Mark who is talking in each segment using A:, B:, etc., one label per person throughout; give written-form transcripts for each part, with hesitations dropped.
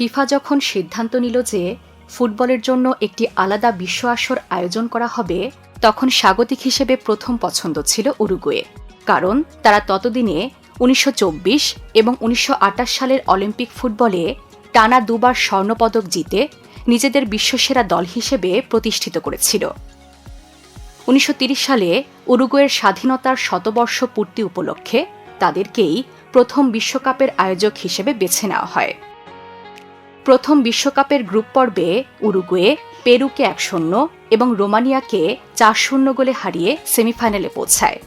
A: FIFA যখন সিদ্ধান্ত নিল যে ফুটবলের জন্য একটি আলাদা বিশ্ব আসর আয়োজন করা হবে, তখন স্বাগতিক হিসেবে প্রথম পছন্দ ছিল উরুগুয়ে। কারণ তারা ততদিনে 1924 এবং 1928 সালের অলিম্পিক ফুটবলে টানা দুবার স্বর্ণপদক জিতে নিজেদের বিশ্বসেরা দল হিসেবে প্রতিষ্ঠিত করেছিল। 1930 সালে উরুগুয়ের স্বাধীনতার শতবর্ষ পূর্তি উপলক্ষে তাদেরকেই প্রথম বিশ্বকাপের আয়োজক হিসেবে বেছে নেওয়া হয়। প্রথম বিশ্বকাপের গ্রুপ পর্বে উরুগুয়ে পেরুকে 1-0 এবং রোমানিয়াকে 4-0 গোলে হারিয়ে সেমিফাইনালে পৌঁছায়।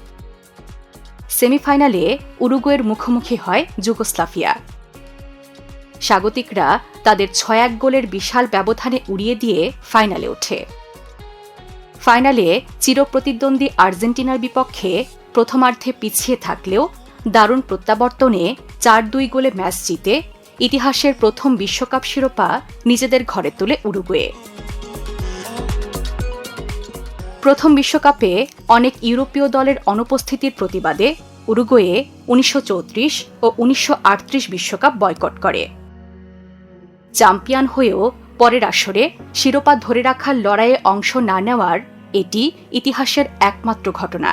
A: সেমিফাইনালে উরুগুয়ের মুখোমুখি হয় যুগোস্লাভিয়া। স্বাগতিকরা তাদের 6-1 গোলের বিশাল ব্যবধানে উড়িয়ে দিয়ে ফাইনালে ওঠে। ফাইনালে চিরপ্রতিদ্বন্দ্বী আর্জেন্টিনার বিপক্ষে প্রথমার্ধে পিছিয়ে থাকলেও দারুণ প্রত্যাবর্তনে 4-2 গোলে ম্যাচ জিতে ইতিহাসের প্রথম বিশ্বকাপ শিরোপা নিজেদের ঘরে তোলে উরুগুয়ে। প্রথম বিশ্বকাপে অনেক ইউরোপীয় দলের অনুপস্থিতির প্রতিবাদে উরুগুয়ে 1934 ও 1938 বিশ্বকাপ বয়কট করে। চ্যাম্পিয়ন হয়েও পরের আসরে শিরোপা ধরে রাখার লড়াইয়ে অংশ না নেওয়ার এটি ইতিহাসের একমাত্র ঘটনা।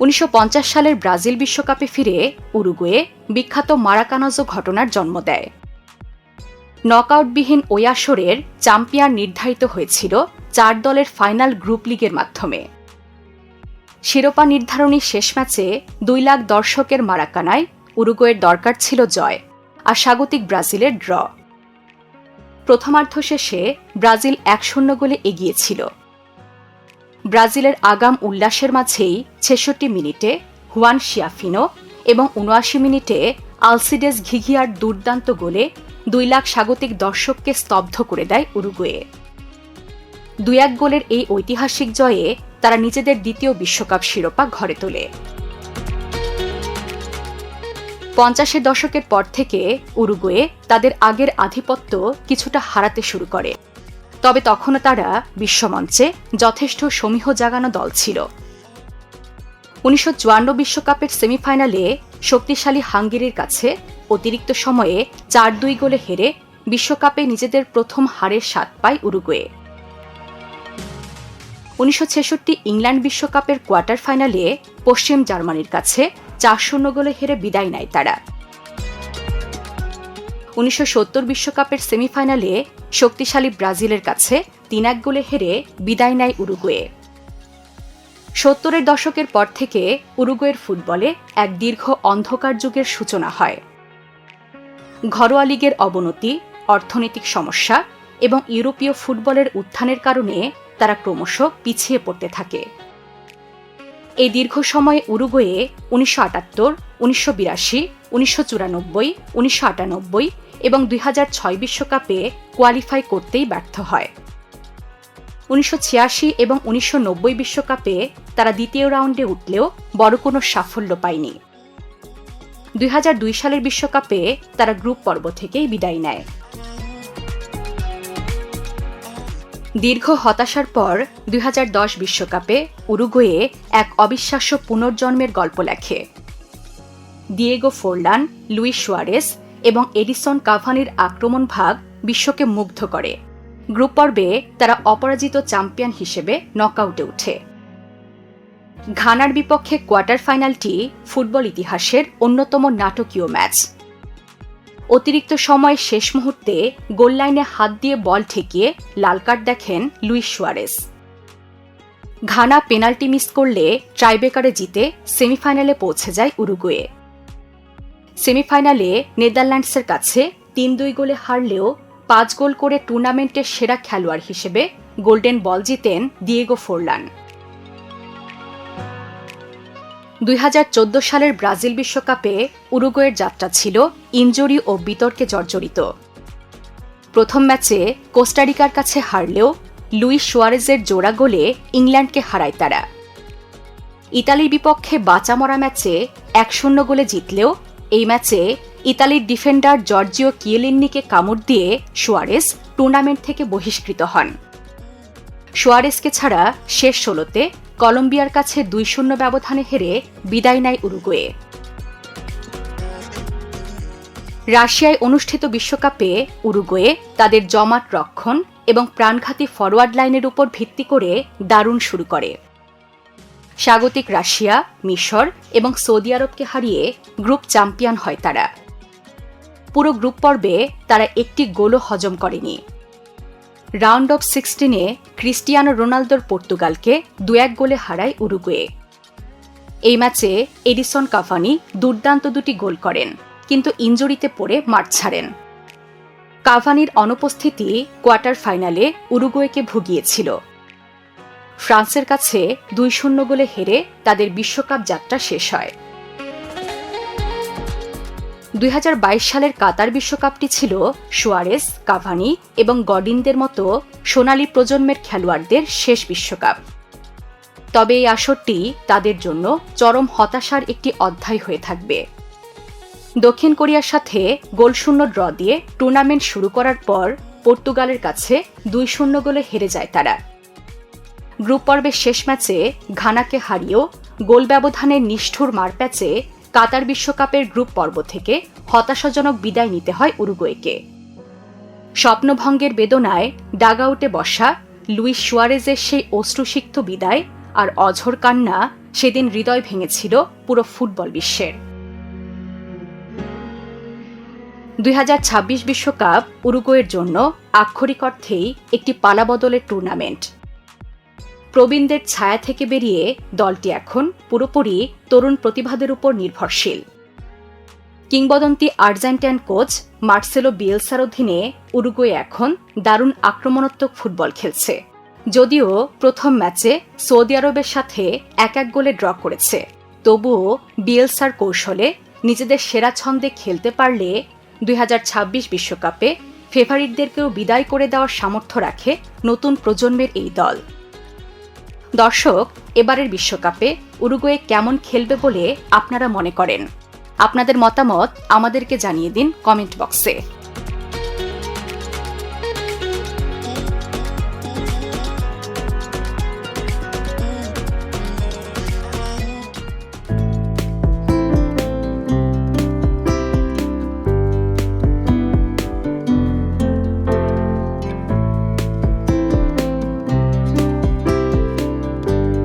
A: 1950 সালের ব্রাজিল বিশ্বকাপে ফিরে উরুগুয়ে বিখ্যাত মারাকানাজো ঘটনার জন্ম দেয়। নকআউটবিহীন ওই আসরের চ্যাম্পিয়ন নির্ধারিত হয়েছিল 4 দলের ফাইনাল গ্রুপ লিগের মাধ্যমে। শিরোপা নির্ধারণী শেষ ম্যাচে 2 লাখ দর্শকের মারাকানায় উরুগুয়ের দরকার ছিল জয়, আর স্বাগতিক ব্রাজিলের ড্র। প্রথমার্ধ শেষে ব্রাজিল 1-0 গোলে এগিয়েছিল। ব্রাজিলের আগাম উল্লাসের মাঝেই 66 মিনিটে হুয়ান শিয়াফিনো এবং 79 মিনিটে আলসিডেস ঘিঘিয়ার দুর্দান্ত গোলে 2 লাখ স্বাগতিক দর্শককে স্তব্ধ করে দেয় উরুগুয়ে। 2-1 গোলের এই ঐতিহাসিক জয়ে তারা নিজেদের দ্বিতীয় বিশ্বকাপ শিরোপা ঘরে তোলে। 50-এর দশকের পর থেকে উরুগুয়ে তাদের আগের আধিপত্য কিছুটা হারাতে শুরু করে, তবে তখনও তারা বিশ্বমঞ্চে যথেষ্ট সমীহ জাগানো দল ছিল। 1954 বিশ্বকাপের সেমিফাইনালে শক্তিশালী হাঙ্গেরির কাছে অতিরিক্ত সময়ে 4-2 গোলে হেরে বিশ্বকাপে নিজেদের প্রথম হারের স্বাদ পায় উরুগুয়ে। 1966 ইংল্যান্ড বিশ্বকাপের কোয়ার্টার ফাইনালে পশ্চিম জার্মানির কাছে 4-0 গোলে হেরে বিদায় নেয় তারা। 1970 বিশ্বকাপের সেমিফাইনালে শক্তিশালী ব্রাজিলের কাছে 3-1 গোলে হেরে বিদায় নেয় উরুগুয়ে। 70-এর দশকের পর থেকে উরুগুয়ের ফুটবলে এক দীর্ঘ অন্ধকার যুগের সূচনা হয়। ঘরোয়া লিগের অবনতি, অর্থনৈতিক সমস্যা এবং ইউরোপীয় ফুটবলের উত্থানের কারণে তারা ক্রমশ পিছিয়ে পড়তে থাকে। এই দীর্ঘ সময়ে উরুগুয়ে 1978, 1982, 1994, 1998 এবং 2006 বিশ্বকাপে কোয়ালিফাই করতেই ব্যর্থ হয়। 1986 এবং 1990 বিশ্বকাপে তারা দ্বিতীয় রাউন্ডে উঠলেও বড় কোনো সাফল্য পায়নি। 2002 সালের বিশ্বকাপে তারা গ্রুপ পর্ব থেকেই বিদায় নেয়। দীর্ঘ হতাশার পর 2010 বিশ্বকাপে উরুগুয়ে এক অবিশ্বাস্য পুনর্জন্মের গল্প লেখে। দিয়েগো ফোরলান, লুইস সুয়ারেস এবং এডিসন কাভানির আক্রমণ ভাগ বিশ্বকে মুগ্ধ করে। গ্রুপ পর্বে তারা অপরাজিত চ্যাম্পিয়ন হিসেবে নকআউটে ওঠে। ঘানার বিপক্ষে কোয়ার্টার ফাইনালটি ফুটবল ইতিহাসের অন্যতম নাটকীয় ম্যাচ। অতিরিক্ত সময় শেষ মুহূর্তে গোললাইনে হাত দিয়ে বল ঠেকিয়ে লাল কার্ড দেখেন Luis Suarez. Ghana penalty miss করলে ট্রাইব্রেকারে জিতে সেমিফাইনালে পৌঁছে যায় উরুগুয়ে। সেমিফাইনালে নেদারল্যান্ডসের কাছে 3-2 গোলে হারলেও 5 গোল করে টুর্নামেন্টের সেরা খেলোয়াড় হিসেবে গোল্ডেন বল জিতেন দিয়েগো ফোরলান। 2014 সালের ব্রাজিল বিশ্বকাপে উরুগুয়ের যাত্রা ছিল ইনজুরি ও বিতর্কে জর্জরিত। প্রথম ম্যাচে কোস্টারিকার কাছে হারলেও লুইস সুয়ারেজের জোড়া গোলে ইংল্যান্ডকে হারায় তারা। ইতালির বিপক্ষে বাঁচা মরা ম্যাচে 1-0 গোলে জিতলেও এই ম্যাচে ইতালির ডিফেন্ডার জর্জিও কিয়েলিনিকে কামড় দিয়ে সুয়ারেজ টুর্নামেন্ট থেকে বহিষ্কৃত হন। সুয়ারেজকে ছাড়া শেষ 16তে কলম্বিয়ার কাছে 2-0 ব্যবধানে হেরে বিদায় নেয় উরুগুয়ে। রাশিয়ায় অনুষ্ঠিত বিশ্বকাপে উরুগুয়ে তাদের জমাট রক্ষণ এবং প্রাণঘাতী ফরওয়ার্ড লাইনের উপর ভিত্তি করে দারুণ শুরু করে। স্বাগতিক রাশিয়া, মিশর এবং সৌদি আরবকে হারিয়ে গ্রুপ চ্যাম্পিয়ন হয় তারা। পুরো গ্রুপ পর্বে তারা একটি গোলও হজম করেনি। রাউন্ড অফ 16-এ ক্রিস্টিয়ানো রোনালদোর পর্তুগালকে 2-1 গোলে হারায় উরুগুয়ে। এই ম্যাচে এডিসন কাভানি দুর্দান্ত দুটি গোল করেন, কিন্তু ইনজুরিতে পড়ে মাঠ ছাড়েন। কাভানির অনুপস্থিতি কোয়ার্টার ফাইনালে উরুগুয়েকে ভুগিয়েছিল। ফ্রান্সের কাছে 2-0 গোলে হেরে তাদের বিশ্বকাপ যাত্রা শেষ হয়। 2022 সালের কাতার বিশ্বকাপটি ছিল সুয়ারেস, কাভানি এবং গডিনদের মতো সোনালী প্রজন্মের খেলোয়াড়দের শেষ বিশ্বকাপ। তবে এই আসরটি তাদের জন্য চরম হতাশার একটি অধ্যায় হয়ে থাকবে। দক্ষিণ কোরিয়ার সাথে গোলশূন্য ড্র দিয়ে টুর্নামেন্ট শুরু করার পর পর্তুগালের কাছে 2-0 গোলে হেরে যায় তারা। গ্রুপ পর্বের শেষ ম্যাচে ঘানাকে হারিয়েও গোল ব্যবধানের নিষ্ঠুর মারপ্যাচে কাতার বিশ্বকাপের গ্রুপ পর্ব থেকে হতাশাজনক বিদায় নিতে হয় উরুগুয়েকে। স্বপ্নভঙ্গের বেদনায় ডাগআউটে বসা লুইস সুয়ারেজের সেই অশ্রুসিক্ত বিদায় আর অঝোর কান্না সেদিন হৃদয় ভেঙেছিল পুরো ফুটবল বিশ্বের। 2026 বিশ্বকাপ উরুগুয়ের জন্য আক্ষরিক অর্থেই একটি পালাবদলের টুর্নামেন্ট। প্রবীণদের ছায়া থেকে বেরিয়ে দলটি এখন পুরোপুরি তরুণ প্রতিভাদের উপর নির্ভরশীল। কিংবদন্তি আর্জেন্টাইন কোচ মার্সেলো বিয়েলসার অধীনে উরুগুয়ে এখন দারুণ আক্রমণাত্মক ফুটবল খেলছে। যদিও প্রথম ম্যাচে সৌদি আরবের সাথে 1-1 গোলে ড্র করেছে, তবুও বিয়েলসার কৌশলে নিজেদের সেরা ছন্দে খেলতে পারলে 2026 বিশ্বকাপে ফেভারিটদেরকেও বিদায় করে দেওয়ার সামর্থ্য রাখে নতুন প্রজন্মের এই দল। দর্শক, এবারের বিশ্বকাপে উরুগুয়ে কেমন খেলবে বলে আপনারা মনে করেন? আপনাদের মতামত আমাদেরকে জানিয়ে দিন কমেন্ট বক্সে।